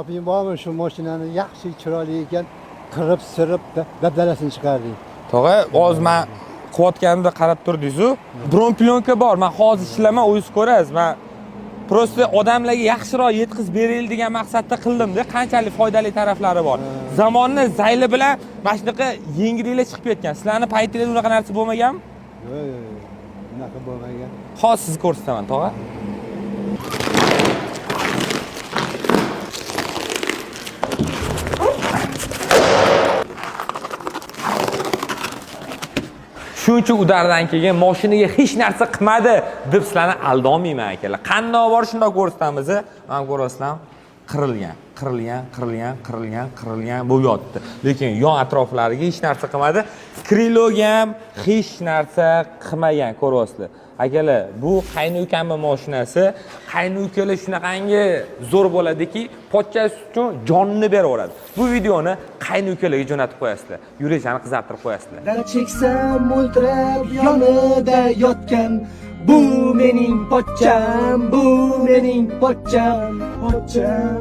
gaping bormi shu mashinani yaxshi chiroyli ekan qirib sirib dabdalasini chiqardik. Tog'a, hozir men qilayotganimda qarab turdingiz-ku. Bron plyonka bor. Men hozir ishlaman, o'zingiz ko'rasiz. Men prosta odamlarga yaxshiroq yetkazib beraylik degan maqsadda qildim-da, qanchalik foydali taraflari bor. Zamonni zayli bilan mana shunaqa yengilliklar chiqib ketgan. Sizlarning paytingizda unaqa narsa bo'lmaganmi? Yo'q, unaqa bo'lmagan. Hozir sizni ko'rsataman, tog'a. Shuncha udardan keyin mashinaga hech narsa qilmadi deb sizlarni aldolmayman akalar. Qandoq bor shundoq ko'rsatamiz. Mana ko'rasizlar, qirilgan bo'lib yotdi. Lekin yon atroflariga hech narsa qilmadi. Skriloga ham hech narsa qilmagan, ko'ryapsizlar. Akalar, bu qaynukamning mashinasi. Qaynukalar shunaqangi zo'r bo'ladiki, pochchasi uchun jonni beraveradi. Bu videoni qaynukalarga jo'natib qo'yasizlar. Yuraklarni qizartirib qo'yasizlar. Cheksam o'ltirib yonida yotgan, bu mening pochcham, bu mening pochcham, pochcham.